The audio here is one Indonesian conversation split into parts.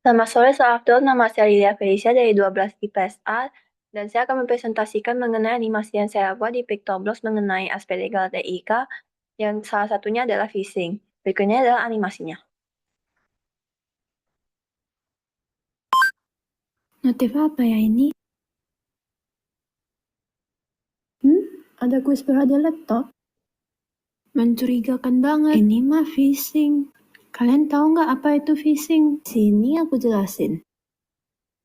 Selamat sore, saya Abdul. Nama saya Lilia Felicia dari 12 IPSA dan saya akan mempresentasikan mengenai animasi yang saya buat di Pictoblox mengenai aspek legal TIK yang salah satunya adalah phishing. Berikutnya adalah animasinya. Notif apa ya ini? Ada whisper di laptop? Mencurigakan banget. Ini mah phishing. Kalian tahu nggak apa itu phishing? Sini aku jelasin.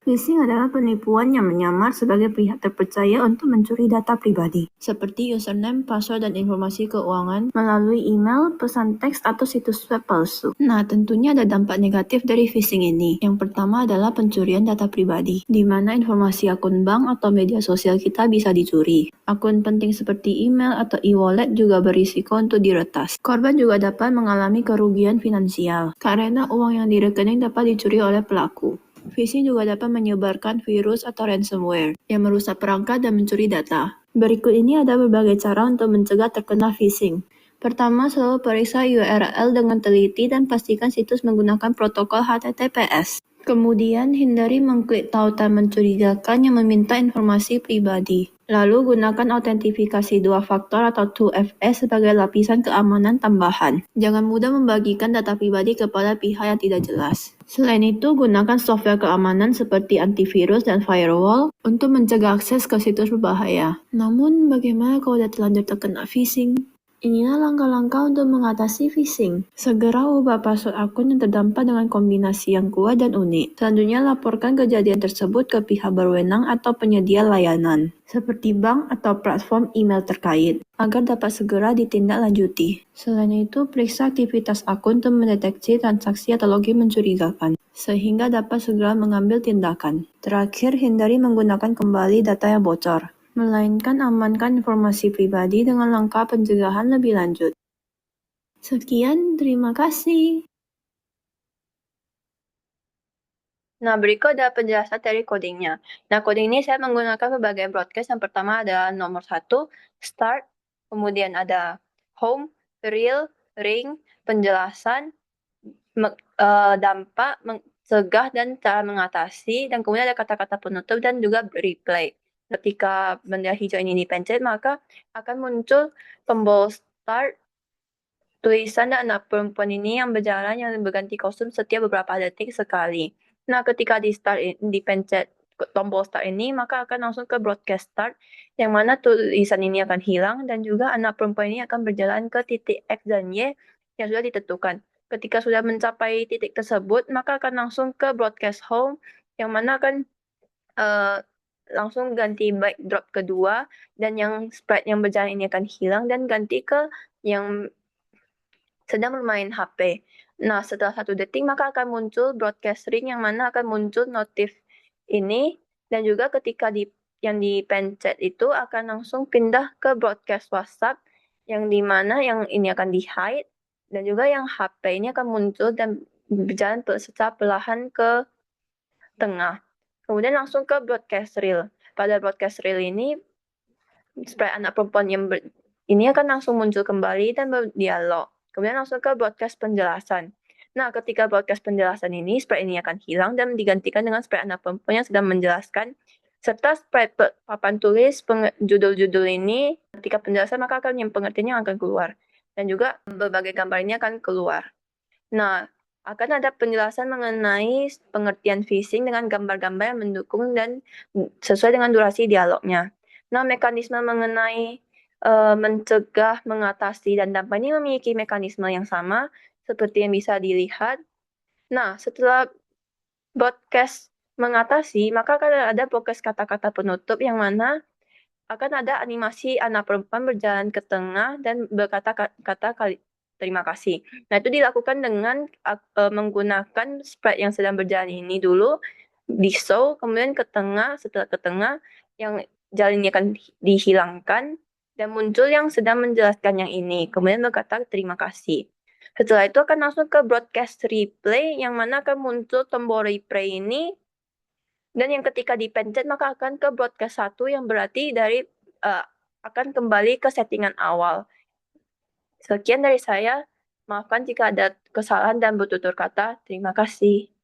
Phishing adalah penipuan yang menyamar sebagai pihak terpercaya untuk mencuri data pribadi, seperti username, password, dan informasi keuangan melalui email, pesan teks, atau situs web palsu. Nah, tentunya ada dampak negatif dari phishing ini. Yang pertama adalah pencurian data pribadi, di mana informasi akun bank atau media sosial kita bisa dicuri. Akun penting seperti email atau e-wallet juga berisiko untuk diretas. Korban juga dapat mengalami kerugian finansial, karena uang yang di rekening dapat dicuri oleh pelaku. Phishing juga dapat menyebarkan virus atau ransomware yang merusak perangkat dan mencuri data. Berikut ini ada berbagai cara untuk mencegah terkena phishing. Pertama, selalu periksa URL dengan teliti dan pastikan situs menggunakan protokol HTTPS. Kemudian, hindari mengklik tautan mencurigakan yang meminta informasi pribadi. Lalu, gunakan autentifikasi 2 faktor atau 2FA sebagai lapisan keamanan tambahan. Jangan mudah membagikan data pribadi kepada pihak yang tidak jelas. Selain itu, gunakan software keamanan seperti antivirus dan firewall untuk mencegah akses ke situs berbahaya. Namun, bagaimana kalau sudah terlanjur terkena phishing? Inilah langkah-langkah untuk mengatasi phishing. Segera ubah password akun yang terdampak dengan kombinasi yang kuat dan unik. Selanjutnya, laporkan kejadian tersebut ke pihak berwenang atau penyedia layanan, seperti bank atau platform email terkait, agar dapat segera ditindaklanjuti. Selain itu, periksa aktivitas akun untuk mendeteksi transaksi atau login mencurigakan, sehingga dapat segera mengambil tindakan. Terakhir, hindari menggunakan kembali data yang bocor, melainkan amankan informasi pribadi dengan langkah pencegahan lebih lanjut. Sekian, terima kasih. Nah, berikut adalah penjelasan dari codingnya. Nah, coding ini saya menggunakan berbagai broadcast. Yang pertama adalah nomor 1, start, kemudian ada home, real, ring, penjelasan, dampak, mencegah, dan cara mengatasi, dan kemudian ada kata-kata penutup dan juga replay. Ketika benda hijau ini dipencet, maka akan muncul tombol start, tulisan dan anak perempuan ini yang berjalan yang berganti kostum setiap beberapa detik sekali. Nah, ketika dipencet tombol start ini, maka akan langsung ke broadcast start, yang mana tulisan ini akan hilang dan juga anak perempuan ini akan berjalan ke titik X dan Y yang sudah ditentukan. Ketika sudah mencapai titik tersebut, maka akan langsung ke broadcast home, yang mana akan langsung ganti backdrop kedua, dan yang sprite yang berjalan ini akan hilang dan ganti ke yang sedang bermain HP. Nah, setelah 1 detik maka akan muncul broadcast ring yang mana akan muncul notif ini, dan juga ketika yang dipencet itu akan langsung pindah ke broadcast WhatsApp yang dimana yang ini akan di-hide, dan juga yang HP ini akan muncul dan berjalan secara perlahan ke tengah. Kemudian langsung ke broadcast reel. Pada broadcast reel ini, sprite anak perempuan ini akan langsung muncul kembali dan berdialog. Kemudian langsung ke broadcast penjelasan. Nah, ketika broadcast penjelasan ini, sprite ini akan hilang dan digantikan dengan sprite anak perempuan yang sedang menjelaskan, serta sprite papan tulis judul-judul ini, ketika penjelasan maka akan yang pengertiannya akan keluar. Dan juga berbagai gambar ini akan keluar. Nah, akan ada penjelasan mengenai pengertian phishing dengan gambar-gambar yang mendukung dan sesuai dengan durasi dialognya. Nah, mekanisme mengenai mencegah, mengatasi, dan dampak ini memiliki mekanisme yang sama seperti yang bisa dilihat. Nah, setelah broadcast mengatasi, maka akan ada broadcast kata-kata penutup yang mana akan ada animasi anak perempuan berjalan ke tengah dan berkata-kata terima kasih. Nah, itu dilakukan dengan menggunakan sprite yang sedang berjalan ini dulu, di-show, kemudian ke tengah, setelah ke tengah, yang jalannya akan dihilangkan, dan muncul yang sedang menjelaskan yang ini, kemudian berkata terima kasih. Setelah itu akan langsung ke broadcast replay, yang mana akan muncul tombol replay ini, dan yang ketika dipencet maka akan ke broadcast 1 yang berarti dari akan kembali ke settingan awal. Sekian dari saya. Maafkan jika ada kesalahan dan bertutur kata. Terima kasih.